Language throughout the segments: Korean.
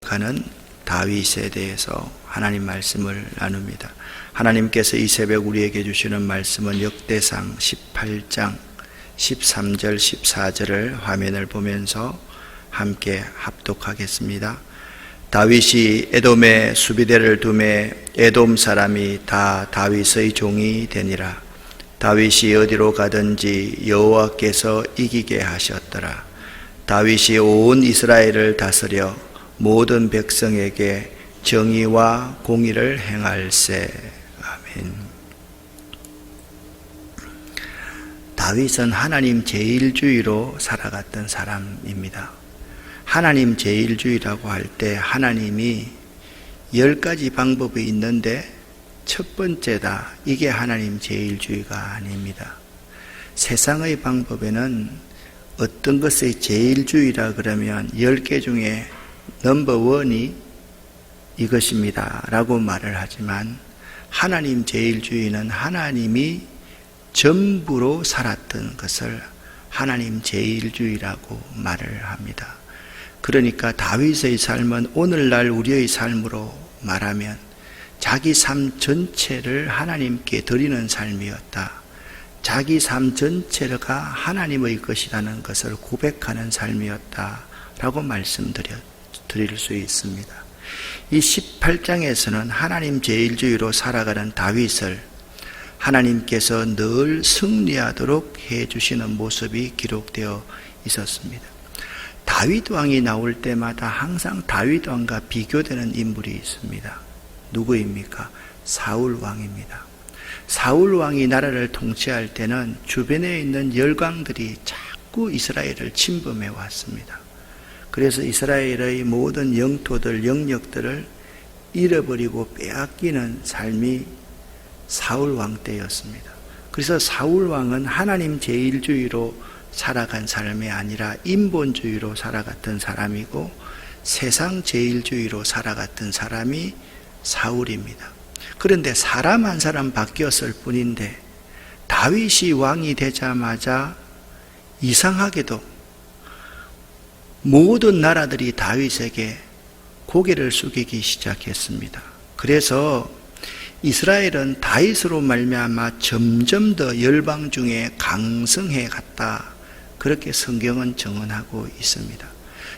가는 다윗에 대해서 하나님 말씀을 나눕니다. 하나님께서 이 새벽 우리에게 주시는 말씀은 역대상 18장 13절 14절을 화면을 보면서 함께 합독하겠습니다. 다윗이 에돔에 수비대를 두매 에돔 사람이 다 다윗의 종이 되니라. 다윗이 어디로 가든지 여호와께서 이기게 하셨더라. 다윗이 온 이스라엘을 다스려 모든 백성에게 정의와 공의를 행할세. 아멘. 다윗은 하나님 제일주의로 살아갔던 사람입니다. 하나님 제일주의라고 할 때 하나님이 10가지 방법이 있는데 첫 번째다. 이게 하나님 제일주의가 아닙니다. 세상의 방법에는 어떤 것의 제일주의라 그러면 10개 중에 넘버1이 이것입니다 라고 말을 하지만 하나님 제일주의는 하나님이 전부로 살았던 것을 하나님 제일주의라고 말을 합니다. 그러니까 다윗의 삶은 오늘날 우리의 삶으로 말하면 자기 삶 전체를 하나님께 드리는 삶이었다. 자기 삶 전체가 하나님의 것이라는 것을 고백하는 삶이었다 라고 말씀드릴 수 있습니다. 이 18장에서는 하나님 제일주의로 살아가는 다윗을 하나님께서 늘 승리하도록 해주시는 모습이 기록되어 있었습니다. 다윗 왕이 나올 때마다 항상 다윗 왕과 비교되는 인물이 있습니다. 누구입니까? 사울 왕입니다. 사울 왕이 나라를 통치할 때는 주변에 있는 열강들이 자꾸 이스라엘을 침범해 왔습니다. 그래서 이스라엘의 모든 영토들, 영역들을 잃어버리고 빼앗기는 삶이 사울 왕 때였습니다. 그래서 사울 왕은 하나님 제일주의로 살아간 삶이 아니라 인본주의로 살아갔던 사람이고 세상 제일주의로 살아갔던 사람이 사울입니다. 그런데 사람 한 사람 바뀌었을 뿐인데 다윗이 왕이 되자마자 이상하게도 모든 나라들이 다윗에게 고개를 숙이기 시작했습니다. 그래서 이스라엘은 다윗으로 말미암아 점점 더 열방 중에 강성해 갔다. 그렇게 성경은 증언하고 있습니다.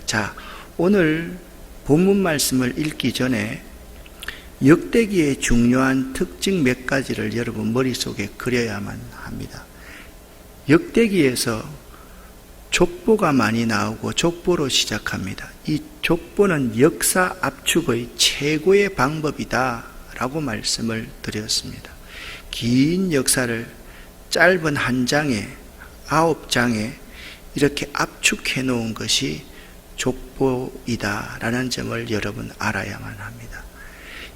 자, 오늘 본문 말씀을 읽기 전에 역대기의 중요한 특징 몇 가지를 여러분 머릿속에 그려야만 합니다. 역대기에서 족보가 많이 나오고 족보로 시작합니다. 이 족보는 역사 압축의 최고의 방법이다 라고 말씀을 드렸습니다. 긴 역사를 짧은 한 장에 9장에 이렇게 압축해 놓은 것이 족보이다 라는 점을 여러분 알아야만 합니다.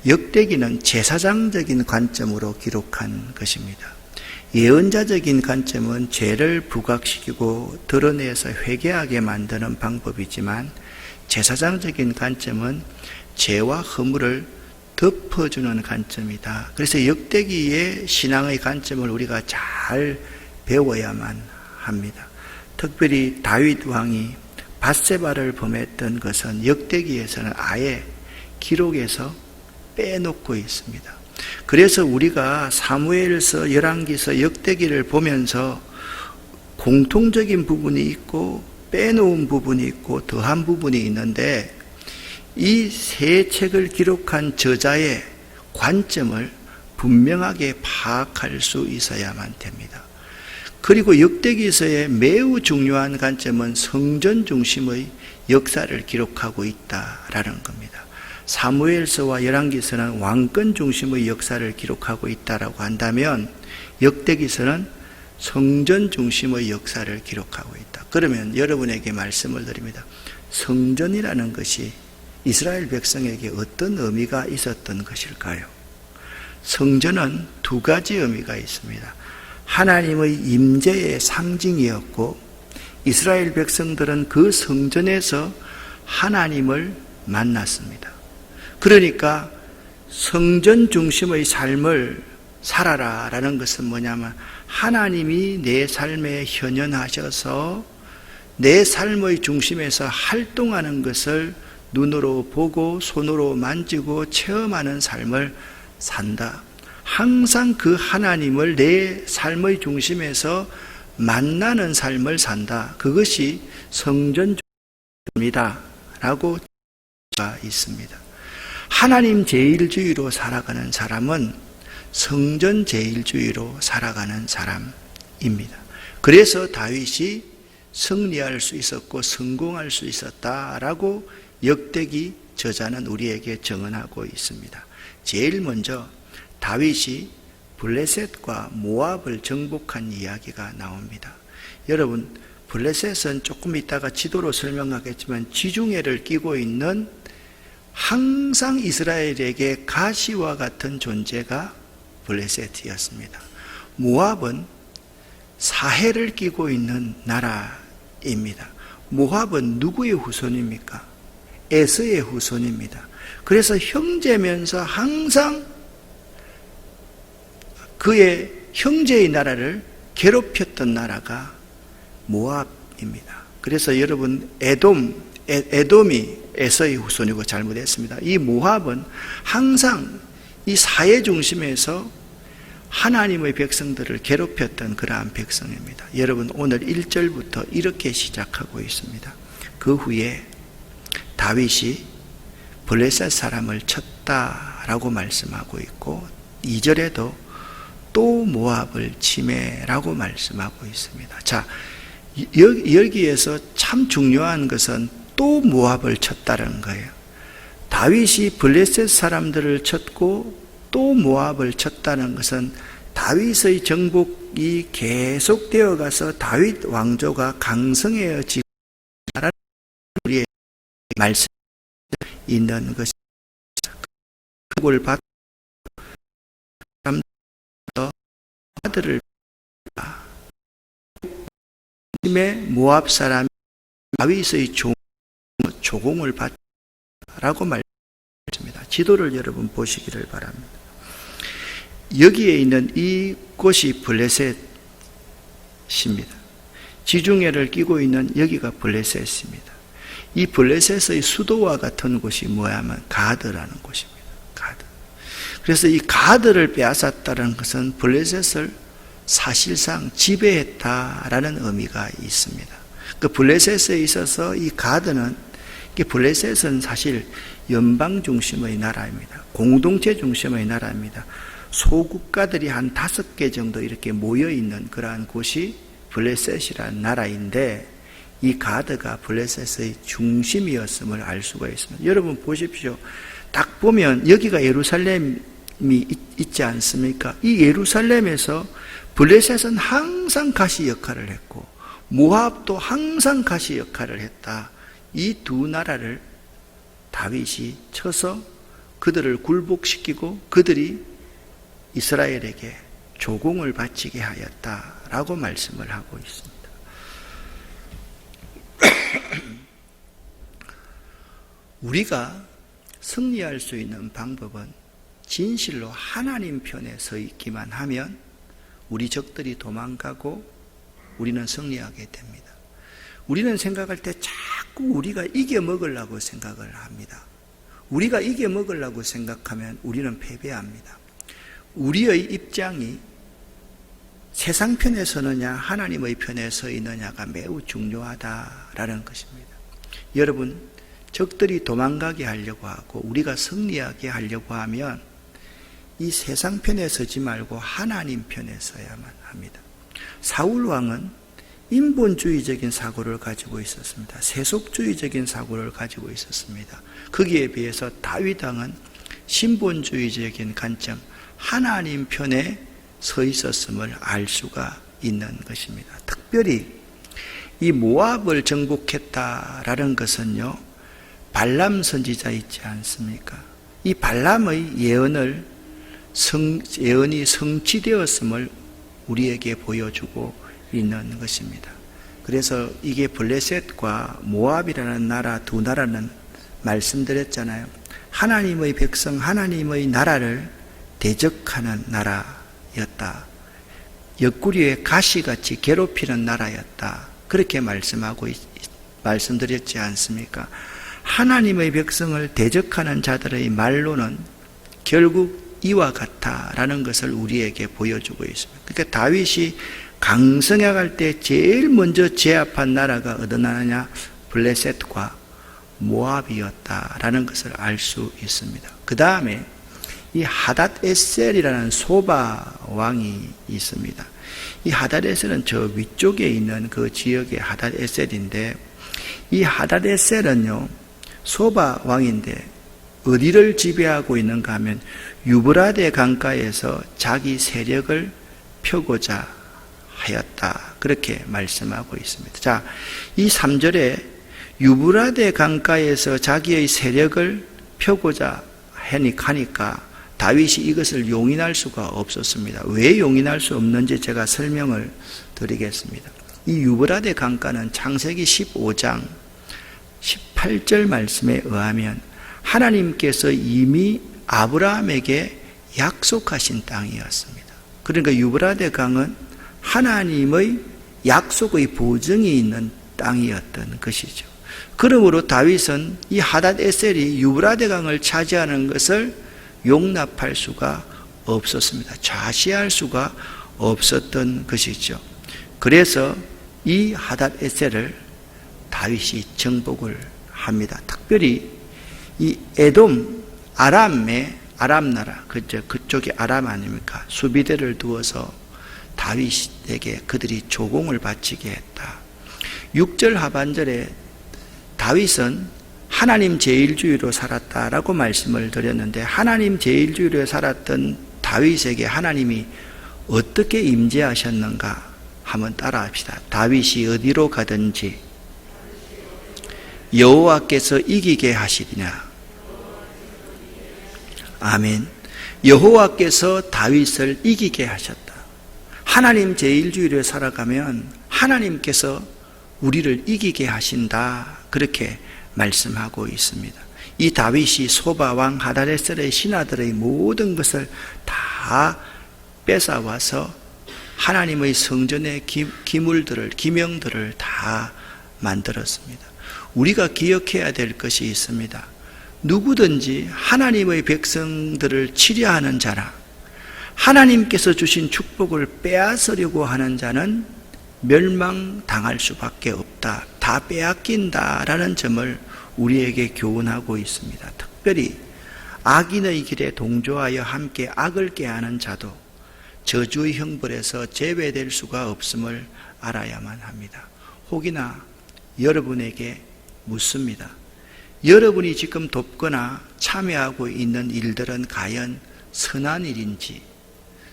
역대기는 제사장적인 관점으로 기록한 것입니다. 예언자적인 관점은 죄를 부각시키고 드러내서 회개하게 만드는 방법이지만 제사장적인 관점은 죄와 허물을 덮어주는 관점이다. 그래서 역대기의 신앙의 관점을 우리가 잘 배워야만 합니다. 특별히 다윗 왕이 밧세바를 범했던 것은 역대기에서는 아예 기록에서 빼놓고 있습니다. 그래서 우리가 사무엘서, 열왕기서, 역대기를 보면서 공통적인 부분이 있고 빼놓은 부분이 있고 더한 부분이 있는데 이 세 책을 기록한 저자의 관점을 분명하게 파악할 수 있어야만 됩니다. 그리고 역대기서의 매우 중요한 관점은 성전 중심의 역사를 기록하고 있다라는 겁니다. 사무엘서와 열왕기서는 왕권 중심의 역사를 기록하고 있다라고 한다면 역대기서는 성전 중심의 역사를 기록하고 있다. 그러면 여러분에게 말씀을 드립니다. 성전이라는 것이 이스라엘 백성에게 어떤 의미가 있었던 것일까요? 성전은 두 가지 의미가 있습니다. 하나님의 임재의 상징이었고 이스라엘 백성들은 그 성전에서 하나님을 만났습니다. 그러니까 성전 중심의 삶을 살아라 라는 것은 뭐냐면 하나님이 내 삶에 현현하셔서 내 삶의 중심에서 활동하는 것을 눈으로 보고 손으로 만지고 체험하는 삶을 산다. 항상 그 하나님을 내 삶의 중심에서 만나는 삶을 산다. 그것이 성전주의입니다. 라고 있습니다. 하나님 제일주의로 살아가는 사람은 성전 제일주의로 살아가는 사람입니다. 그래서 다윗이 승리할 수 있었고 성공할 수 있었다라고 역대기 저자는 우리에게 증언하고 있습니다. 제일 먼저 다윗이 블레셋과 모압을 정복한 이야기가 나옵니다. 여러분, 블레셋은 조금 이따가 지도로 설명하겠지만 지중해를 끼고 있는 항상 이스라엘에게 가시와 같은 존재가 블레셋이었습니다. 모압은 사해를 끼고 있는 나라입니다. 모압은 누구의 후손입니까? 에서의 후손입니다. 그래서 형제면서 항상 그의 형제의 나라를 괴롭혔던 나라가 모압입니다. 그래서 여러분 에돔이 에서의 후손이고 잘못했습니다. 이 모압은 항상 이 사회 중심에서 하나님의 백성들을 괴롭혔던 그러한 백성입니다. 여러분, 오늘 1절부터 이렇게 시작하고 있습니다. 그 후에 다윗이 블레셋 사람을 쳤다라고 말씀하고 있고 2절에도 또 모압을 침해라고 말씀하고 있습니다. 자, 여기에서 참 중요한 것은 또 모압을 쳤다는 거예요. 다윗이 블레셋 사람들을 쳤고 또 모압을 쳤다는 것은 다윗의 정복이 계속되어 가서 다윗 왕조가 강성해지고 우리의 말씀이 있는 것입니다. 그걸 받고 아들을 모압 사람이 다윗의 조공을 받라고 말씀합니다. 지도를 여러분 보시기를 바랍니다. 여기에 있는 이곳이 블레셋입니다. 지중해를 끼고 있는 여기가 블레셋입니다. 이 블레셋의 수도와 같은 곳이 뭐냐면 가드라는 곳입니다. 가드. 그래서 이 가드를 빼앗았다는 것은 블레셋을 사실상 지배했다라는 의미가 있습니다. 그 블레셋에 있어서 이 가드는, 블레셋은 사실 연방 중심의 나라입니다. 공동체 중심의 나라입니다. 소국가들이 한 5개 정도 이렇게 모여있는 그러한 곳이 블레셋이라는 나라인데 이 가드가 블레셋의 중심이었음을 알 수가 있습니다. 여러분 보십시오. 딱 보면 여기가 예루살렘이 있지 않습니까? 이 예루살렘에서 블레셋은 항상 가시 역할을 했고 모압도 항상 가시 역할을 했다. 이 두 나라를 다윗이 쳐서 그들을 굴복시키고 그들이 이스라엘에게 조공을 바치게 하였다라고 말씀을 하고 있습니다. 우리가 승리할 수 있는 방법은 진실로 하나님 편에 서 있기만 하면 우리 적들이 도망가고 우리는 승리하게 됩니다. 우리는 생각할 때 자꾸 우리가 이겨먹으려고 생각을 합니다. 우리가 이겨먹으려고 생각하면 우리는 패배합니다. 우리의 입장이 세상 편에 서느냐 하나님의 편에 서 있느냐가 매우 중요하다라는 것입니다. 여러분, 적들이 도망가게 하려고 하고 우리가 승리하게 하려고 하면 이 세상 편에 서지 말고 하나님 편에 서야만 합니다. 사울 왕은 인본주의적인 사고를 가지고 있었습니다. 세속주의적인 사고를 가지고 있었습니다. 거기에 비해서 다윗 왕은 신본주의적인 관점, 하나님 편에 서 있었음을 알 수가 있는 것입니다. 특별히 이 모압을 정복했다라는 것은요, 발람 선지자 있지 않습니까? 이 발람의 예언이 성취되었음을 우리에게 보여주고 있는 것입니다. 그래서 이게 블레셋과 모압이라는 나라 두 나라는 말씀드렸잖아요. 하나님의 백성, 하나님의 나라를 대적하는 나라였다. 옆구리에 가시같이 괴롭히는 나라였다. 그렇게 말씀드렸지 않습니까? 하나님의 백성을 대적하는 자들의 말로는 결국 이와 같다라는 것을 우리에게 보여주고 있습니다. 그러니까 다윗이 강성해갈 때 제일 먼저 제압한 나라가 어느 나라냐? 블레셋과 모압이었다라는 것을 알 수 있습니다. 그 다음에 이 하닷 에셀이라는 소바 왕이 있습니다. 이 하닷 에셀은 저 위쪽에 있는 그 지역의 하닷 에셀인데, 이 하닷 에셀은요 소바 왕인데 어디를 지배하고 있는가 하면 유브라데 강가에서 자기 세력을 펴고자 하였다, 그렇게 말씀하고 있습니다. 자, 이 3절에 유브라데 강가에서 자기의 세력을 펴고자 하니까 다윗이 이것을 용인할 수가 없었습니다. 왜 용인할 수 없는지 제가 설명을 드리겠습니다. 이 유브라데 강가는 창세기 15장 18절 말씀에 의하면 하나님께서 이미 아브라함에게 약속하신 땅이었습니다. 그러니까 유브라데 강은 하나님의 약속의 보증이 있는 땅이었던 것이죠. 그러므로 다윗은 이 하닷 에셀이 유브라데 강을 차지하는 것을 용납할 수가 없었습니다. 좌시할 수가 없었던 것이죠. 그래서 이 하닷 에셀을 다윗이 정복을 합니다. 특별히 이 에돔, 아람 나라, 그쪽이 아람 아닙니까? 수비대를 두어서 다윗에게 그들이 조공을 바치게 했다. 6절 하반절에 다윗은 하나님 제일주의로 살았다라고 말씀을 드렸는데, 하나님 제일주의로 살았던 다윗에게 하나님이 어떻게 임재하셨는가 한번 따라합시다. 다윗이 어디로 가든지 여호와께서 이기게 하시리냐. 아멘. 여호와께서 다윗을 이기게 하셨다. 하나님 제일주의로 살아가면 하나님께서 우리를 이기게 하신다, 그렇게 말씀하고 있습니다. 이 다윗이 소바왕 하닷에셀의 신하들의 모든 것을 다 뺏어와서 하나님의 성전의 기명들을 다 만들었습니다. 우리가 기억해야 될 것이 있습니다. 누구든지 하나님의 백성들을 치려하는 자나 하나님께서 주신 축복을 빼앗으려고 하는 자는 멸망당할 수밖에 없다, 다 빼앗긴다라는 점을 우리에게 교훈하고 있습니다. 특별히 악인의 길에 동조하여 함께 악을 꾀하는 자도 저주의 형벌에서 제외될 수가 없음을 알아야만 합니다. 혹이나 여러분에게 묻습니다. 여러분이 지금 돕거나 참여하고 있는 일들은 과연 선한 일인지,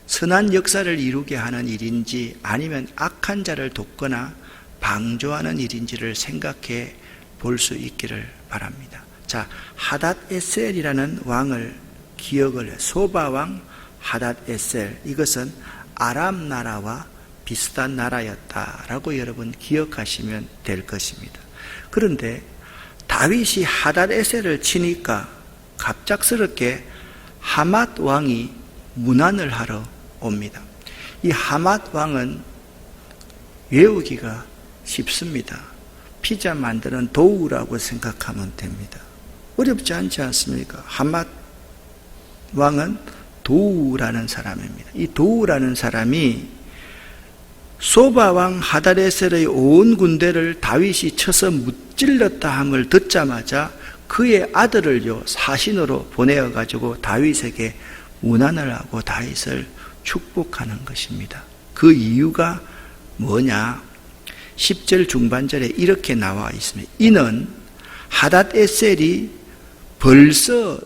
선한 역사를 이루게 하는 일인지, 아니면 악한 자를 돕거나 방조하는 일인지를 생각해 볼 수 있기를 바랍니다. 자, 하닷 에셀이라는 왕을 기억을 해. 소바왕 하닷 에셀, 이것은 아람 나라와 비슷한 나라였다라고 여러분 기억하시면 될 것입니다. 그런데 다윗이 하닷 에셀을 치니까 갑작스럽게 하맛 왕이 문안을 하러 옵니다. 이 하맛 왕은 외우기가 쉽습니다. 피자 만드는 도우라고 생각하면 됩니다. 어렵지 않지 않습니까? 하맛 왕은 도우라는 사람입니다. 이 도우라는 사람이 소바왕 하닷에셀의 온 군대를 다윗이 쳐서 무찔렀다 함을 듣자마자 그의 아들을요 사신으로 보내어 가지고 다윗에게 문안을 하고 다윗을 축복하는 것입니다. 그 이유가 뭐냐? 10절 중반절에 이렇게 나와 있습니다. 이는 하닷 에셀이 벌써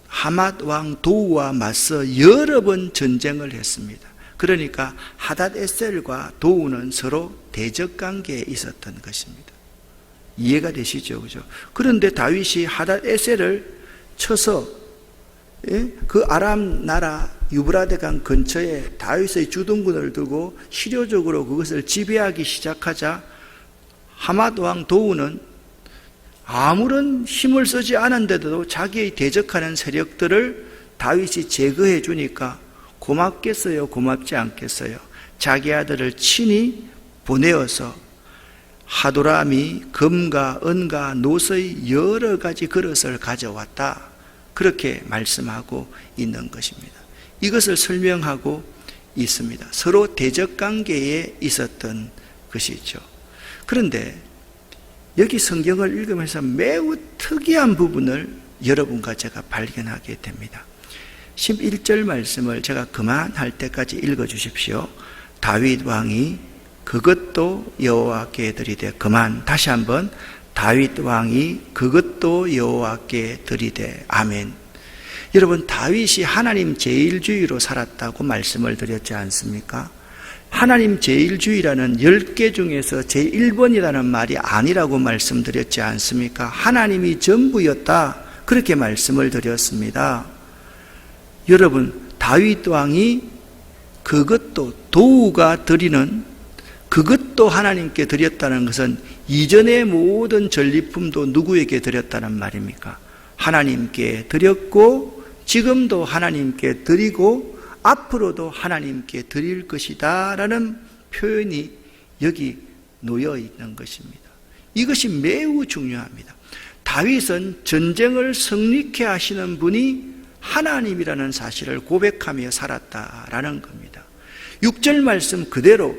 하맛 왕 도우와 맞서 여러 번 전쟁을 했습니다. 그러니까 하닷 에셀과 도우는 서로 대적 관계에 있었던 것입니다. 이해가 되시죠? 그죠? 그런데 다윗이 하닷 에셀을 쳐서 그 아람 나라 유브라데 강 근처에 다윗의 주둔군을 두고 실효적으로 그것을 지배하기 시작하자 하맛 왕 도우는 아무런 힘을 쓰지 않은데도 자기의 대적하는 세력들을 다윗이 제거해 주니까 고맙겠어요? 고맙지 않겠어요? 자기 아들을 친히 보내어서 하도람이 금과 은과 노스의 여러 가지 그릇을 가져왔다, 그렇게 말씀하고 있는 것입니다. 이것을 설명하고 있습니다. 서로 대적관계에 있었던 것이죠. 그런데 여기 성경을 읽으면서 매우 특이한 부분을 여러분과 제가 발견하게 됩니다. 11절 말씀을 제가 그만할 때까지 읽어주십시오. 다윗 왕이 그것도 여호와께 드리되, 그만, 다시 한번, 다윗 왕이 그것도 여호와께 드리되. 아멘. 여러분, 다윗이 하나님 제일주의로 살았다고 말씀을 드렸지 않습니까? 하나님 제일주의라는 10개 중에서 제1번이라는 말이 아니라고 말씀드렸지 않습니까? 하나님이 전부였다, 그렇게 말씀을 드렸습니다. 여러분, 다윗 왕이 그것도, 도우가 드리는 그것도 하나님께 드렸다는 것은 이전의 모든 전리품도 누구에게 드렸다는 말입니까? 하나님께 드렸고, 지금도 하나님께 드리고, 앞으로도 하나님께 드릴 것이다 라는 표현이 여기 놓여 있는 것입니다. 이것이 매우 중요합니다. 다윗은 전쟁을 승리케 하시는 분이 하나님이라는 사실을 고백하며 살았다라는 겁니다. 6절 말씀 그대로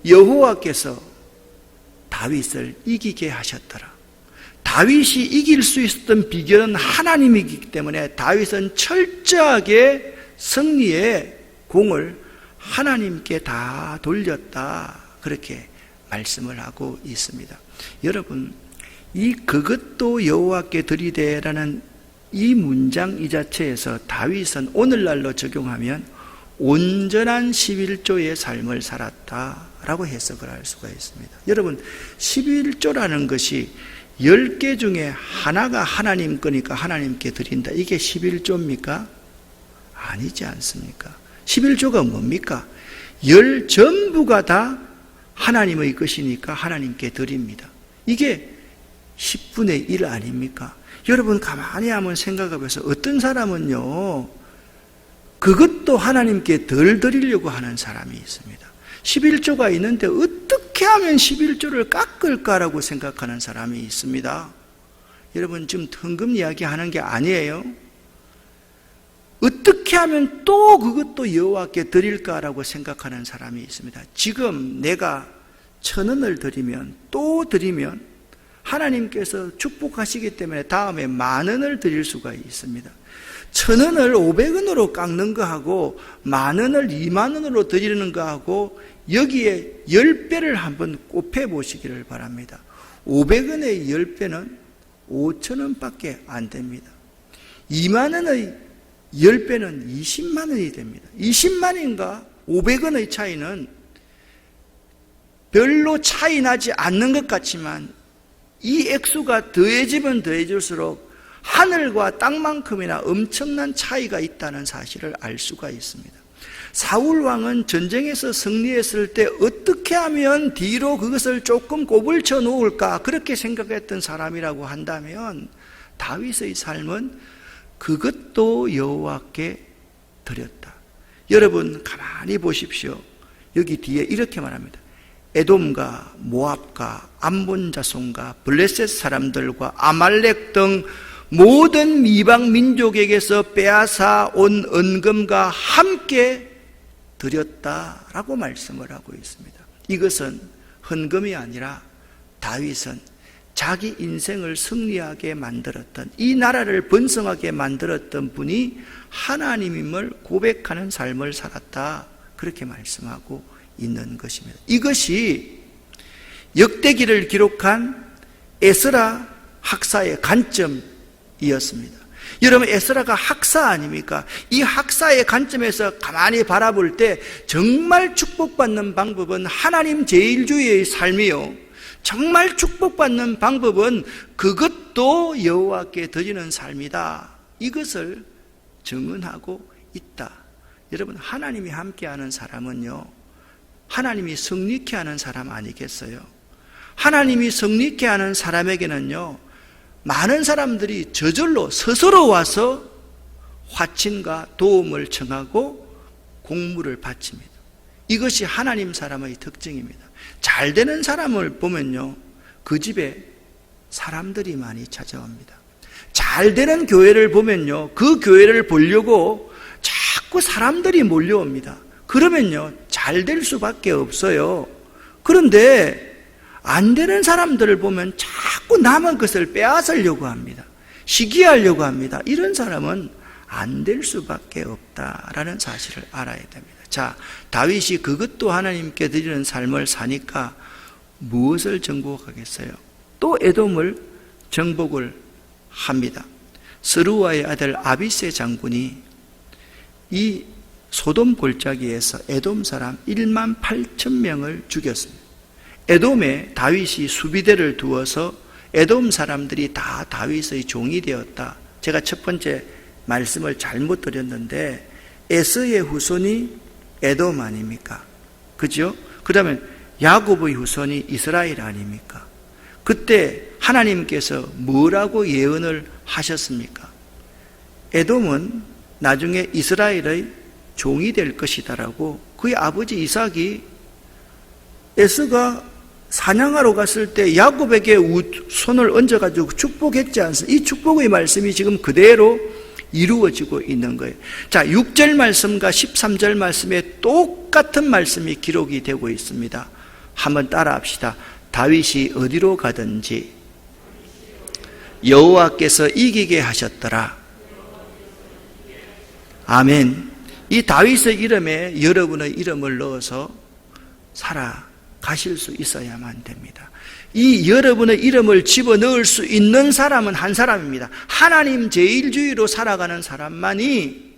여호와께서 다윗을 이기게 하셨더라. 다윗이 이길 수 있었던 비결은 하나님이기 때문에 다윗은 철저하게 승리의 공을 하나님께 다 돌렸다, 그렇게 말씀을 하고 있습니다. 여러분, 이 그것도 여호와께 드리되라는 이 문장 이 자체에서 다윗은 오늘날로 적용하면 온전한 11조의 삶을 살았다라고 해석을 할 수가 있습니다. 여러분, 11조라는 것이 10개 중에 하나가 하나님 거니까 하나님께 드린다, 이게 11조입니까? 아니지 않습니까? 11조가 뭡니까? 전부가 다 하나님의 것이니까 하나님께 드립니다. 이게 10분의 1 아닙니까? 여러분, 가만히 한번 생각해 보세요. 어떤 사람은요, 그것도 하나님께 덜 드리려고 하는 사람이 있습니다. 11조가 있는데 어떻게 하면 11조를 깎을까라고 생각하는 사람이 있습니다. 여러분, 지금 헌금 이야기하는 게 아니에요. 어떻게 하면 또 그것도 여호와께 드릴까라고 생각하는 사람이 있습니다. 지금 내가 1,000원을 드리면, 또 드리면 하나님께서 축복하시기 때문에 다음에 10,000원을 드릴 수가 있습니다. 1,000원을 500원으로 깎는 거하고 10,000원을 20,000원으로 드리는 거하고 여기에 10배를 한번 곱해 보시기를 바랍니다. 500원의 10배는 5,000원밖에 안 됩니다. 20,000원의 10배는 20만 원이 됩니다. 20만원과 500원의 차이는 별로 차이 나지 않는 것 같지만 이 액수가 더해지면 더해질수록 하늘과 땅만큼이나 엄청난 차이가 있다는 사실을 알 수가 있습니다. 사울 왕은 전쟁에서 승리했을 때 어떻게 하면 뒤로 그것을 조금 곱을 쳐 놓을까, 그렇게 생각했던 사람이라고 한다면 다윗의 삶은 그것도 여호와께 드렸다. 여러분, 가만히 보십시오. 여기 뒤에 이렇게 말합니다. 에돔과 모압과 암몬 자손과 블레셋 사람들과 아말렉 등 모든 이방 민족에게서 빼앗아 온 은금과 함께 드렸다라고 말씀을 하고 있습니다. 이것은 헌금이 아니라 다윗은 자기 인생을 승리하게 만들었던, 이 나라를 번성하게 만들었던 분이 하나님임을 고백하는 삶을 살았다, 그렇게 말씀하고 있는 것입니다. 이것이 역대기를 기록한 에스라 학사의 관점이었습니다. 여러분, 에스라가 학사 아닙니까? 이 학사의 관점에서 가만히 바라볼 때 정말 축복받는 방법은 하나님 제일주의의 삶이요, 정말 축복받는 방법은 그것도 여호와께 드리는 삶이다, 이것을 증언하고 있다. 여러분, 하나님이 함께하는 사람은요, 하나님이 성립케 하는 사람 아니겠어요? 하나님이 성립케 하는 사람에게는요, 많은 사람들이 저절로 스스로 와서 화친과 도움을 청하고 공물을 바칩니다. 이것이 하나님 사람의 특징입니다. 잘 되는 사람을 보면요, 그 집에 사람들이 많이 찾아옵니다. 잘 되는 교회를 보면요, 그 교회를 보려고 자꾸 사람들이 몰려옵니다. 그러면요, 잘 될 수밖에 없어요. 그런데 안 되는 사람들을 보면 자꾸 남은 것을 빼앗으려고 합니다. 시기하려고 합니다. 이런 사람은 안 될 수밖에 없다라는 사실을 알아야 됩니다. 자, 다윗이 그것도 하나님께 드리는 삶을 사니까 무엇을 정복하겠어요? 또 에돔을 정복을 합니다. 스루아의 아들 아비세 장군이 이 소돔 골짜기에서 에돔 사람 1만 8천 명을 죽였습니다. 에돔에 다윗이 수비대를 두어서 에돔 사람들이 다 다윗의 종이 되었다. 제가 첫 번째 말씀을 잘못 드렸는데 에서의 후손이 에돔 아닙니까? 그죠? 그 다음에 야곱의 후손이 이스라엘 아닙니까? 그때 하나님께서 뭐라고 예언을 하셨습니까? 에돔은 나중에 이스라엘의 종이 될 것이다라고 그의 아버지 이삭이 에서가 사냥하러 갔을 때 야곱에게 손을 얹어가지고 축복했지 않습니까? 이 축복의 말씀이 지금 그대로 이루어지고 있는 거예요. 자, 6절 말씀과 13절 말씀에 똑같은 말씀이 기록이 되고 있습니다. 한번 따라합시다. 다윗이 어디로 가든지 여호와께서 이기게 하셨더라. 아멘. 이 다윗의 이름에 여러분의 이름을 넣어서 살아가실 수 있어야만 됩니다. 이 여러분의 이름을 집어넣을 수 있는 사람은 한 사람입니다. 하나님 제일주의로 살아가는 사람만이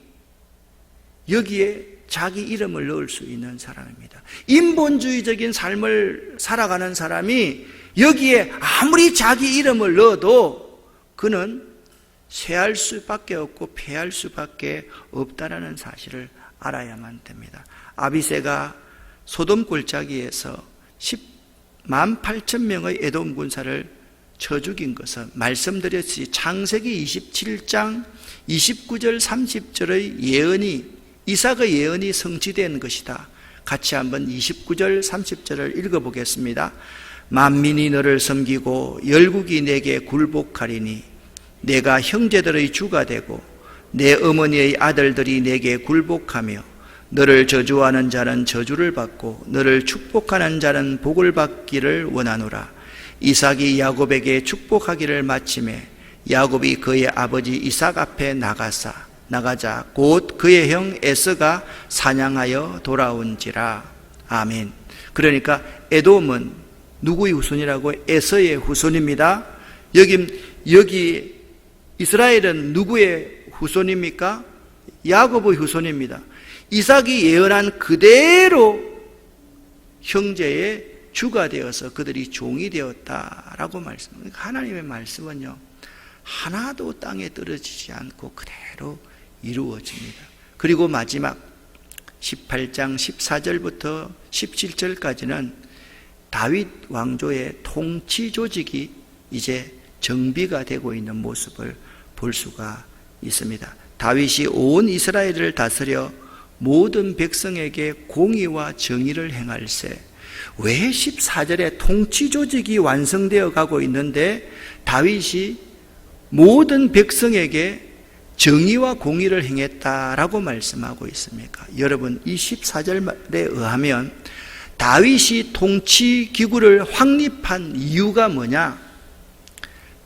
여기에 자기 이름을 넣을 수 있는 사람입니다. 인본주의적인 삶을 살아가는 사람이 여기에 아무리 자기 이름을 넣어도 그는 쇠할 수밖에 없고 패할 수밖에 없다라는 사실을 알아야만 됩니다. 아비새가 소돔 골짜기에서 10만 8천 명의 에돔 군사를 쳐 죽인 것은 말씀드렸듯이 창세기 27장 29절 30절의 예언이 이삭의 예언이 성취된 것이다. 같이 한번 29절 30절을 읽어보겠습니다. 만민이 너를 섬기고 열국이 내게 굴복하리니 내가 형제들의 주가 되고 내 어머니의 아들들이 내게 굴복하며 너를 저주하는 자는 저주를 받고 너를 축복하는 자는 복을 받기를 원하노라. 이삭이 야곱에게 축복하기를 마침에 야곱이 그의 아버지 이삭 앞에 나가자 곧 그의 형 에서가 사냥하여 돌아온지라. 아멘. 그러니까 에돔은 누구의 후손이라고? 에서의 후손입니다. 여기 이스라엘은 누구의 후손입니까? 야곱의 후손입니다. 이삭이 예언한 그대로 형제의 주가 되어서 그들이 종이 되었다라고 말씀합니다. 하나님의 말씀은요, 하나도 땅에 떨어지지 않고 그대로 이루어집니다. 그리고 마지막 18장 14절부터 17절까지는 다윗 왕조의 통치 조직이 이제 정비가 되고 있는 모습을 볼 수가 있습니다. 다윗이 온 이스라엘을 다스려 모든 백성에게 공의와 정의를 행할세. 왜 14절에 통치 조직이 완성되어 가고 있는데 다윗이 모든 백성에게 정의와 공의를 행했다라고 말씀하고 있습니까? 여러분, 이 14절에 의하면 다윗이 통치 기구를 확립한 이유가 뭐냐?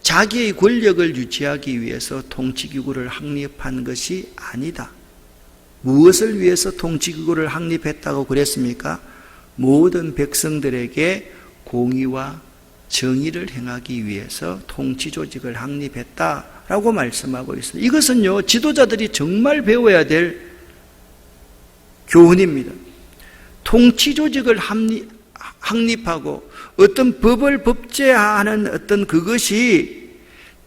자기의 권력을 유지하기 위해서 통치 기구를 확립한 것이 아니다. 무엇을 위해서 통치 기구를 확립했다고 그랬습니까? 모든 백성들에게 공의와 정의를 행하기 위해서 통치 조직을 확립했다라고 말씀하고 있습니다. 이것은요, 지도자들이 정말 배워야 될 교훈입니다. 통치 조직을 확립하고 어떤 법을 법제화하는 어떤 그것이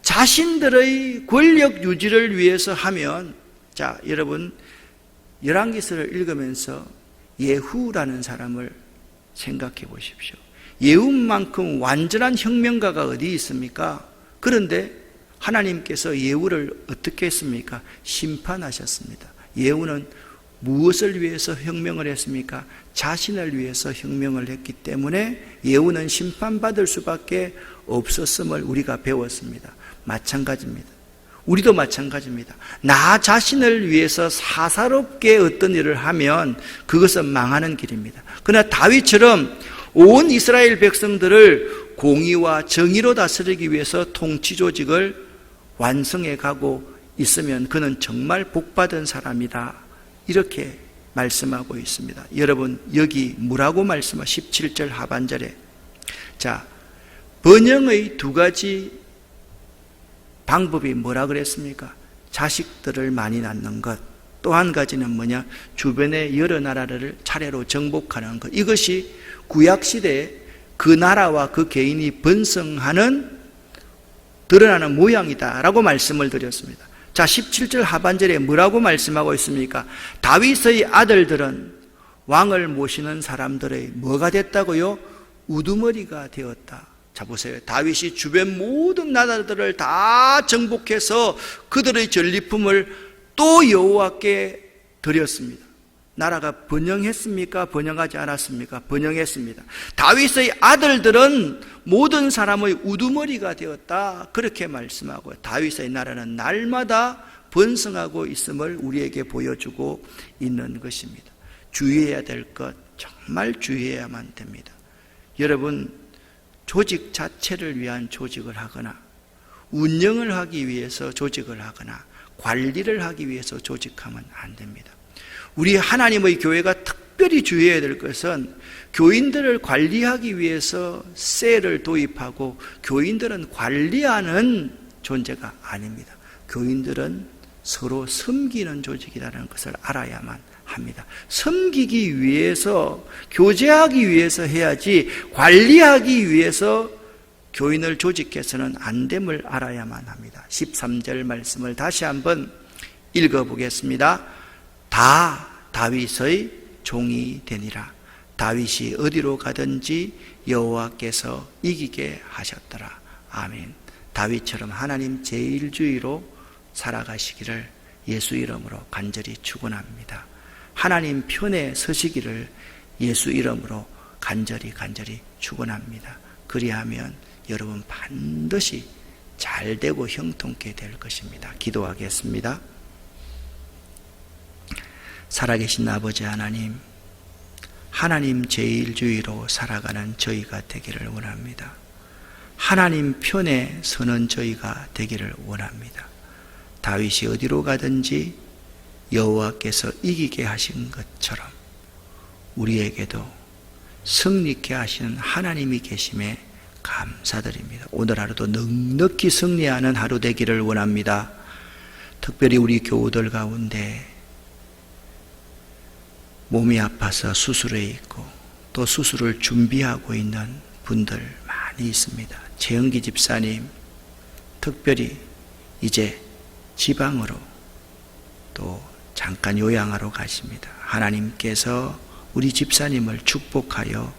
자신들의 권력 유지를 위해서 하면, 자, 여러분 열왕기서를 읽으면서 예후라는 사람을 생각해 보십시오. 예후만큼 완전한 혁명가가 어디 있습니까? 그런데 하나님께서 예후를 어떻게 했습니까? 심판하셨습니다. 예후는 무엇을 위해서 혁명을 했습니까? 자신을 위해서 혁명을 했기 때문에 예후는 심판받을 수밖에 없었음을 우리가 배웠습니다. 마찬가지입니다. 우리도 마찬가지입니다. 나 자신을 위해서 사사롭게 어떤 일을 하면 그것은 망하는 길입니다. 그러나 다윗처럼 온 이스라엘 백성들을 공의와 정의로 다스리기 위해서 통치 조직을 완성해 가고 있으면 그는 정말 복받은 사람이다. 이렇게 말씀하고 있습니다. 여러분, 여기 뭐라고 말씀하 17절 하반절에. 자, 번영의 두 가지 방법이 뭐라 그랬습니까? 자식들을 많이 낳는 것. 또 한 가지는 뭐냐? 주변의 여러 나라를 차례로 정복하는 것. 이것이 구약시대에 그 나라와 그 개인이 번성하는 드러나는 모양이다라고 말씀을 드렸습니다. 자, 17절 하반절에 뭐라고 말씀하고 있습니까? 다윗의 아들들은 왕을 모시는 사람들의 뭐가 됐다고요? 우두머리가 되었다. 자, 보세요. 다윗이 주변 모든 나라들을 다 정복해서 그들의 전리품을 또 여호와께 드렸습니다. 나라가 번영했습니까? 번영하지 않았습니까? 번영했습니다. 다윗의 아들들은 모든 사람의 우두머리가 되었다. 그렇게 말씀하고 다윗의 나라는 날마다 번성하고 있음을 우리에게 보여주고 있는 것입니다. 주의해야 될 것 정말 주의해야만 됩니다. 여러분, 조직 자체를 위한 조직을 하거나 운영을 하기 위해서 조직을 하거나 관리를 하기 위해서 조직하면 안 됩니다. 우리 하나님의 교회가 특별히 주의해야 될 것은 교인들을 관리하기 위해서 셀을 도입하고 교인들은 관리하는 존재가 아닙니다. 교인들은 서로 섬기는 조직이라는 것을 알아야만 합니다. 섬기기 위해서, 교제하기 위해서 해야지 관리하기 위해서 교인을 조직해서는 안 됨을 알아야만 합니다. 13절 말씀을 다시 한번 읽어보겠습니다. 다 다윗의 종이 되니라. 다윗이 어디로 가든지 여호와께서 이기게 하셨더라. 아멘. 다윗처럼 하나님 제일주의로 살아가시기를 예수 이름으로 간절히 축원합니다. 하나님 편에 서시기를 예수 이름으로 간절히 축원합니다. 그리하면 여러분 반드시 잘되고 형통케 될 것입니다. 기도하겠습니다. 살아계신 아버지 하나님, 하나님 제일주의로 살아가는 저희가 되기를 원합니다. 하나님 편에 서는 저희가 되기를 원합니다. 다윗이 어디로 가든지 여호와께서 이기게 하신 것처럼 우리에게도 승리케 하시는 하나님이 계심에 감사드립니다. 오늘 하루도 넉넉히 승리하는 하루 되기를 원합니다. 특별히 우리 교우들 가운데 몸이 아파서 수술에 있고 또 수술을 준비하고 있는 분들 많이 있습니다. 최영기 집사님 특별히 이제 지방으로 또 잠깐 요양하러 가십니다. 하나님께서 우리 집사님을 축복하여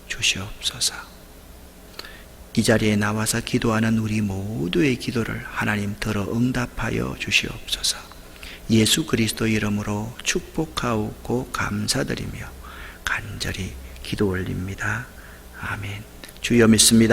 주시옵소서. 이 자리에 나와서 기도하는 우리 모두의 기도를 하나님 들어 응답하여 주시옵소서. 예수 그리스도 이름으로 축복하고 감사드리며 간절히 기도 올립니다. 아멘. 주여 믿습니다.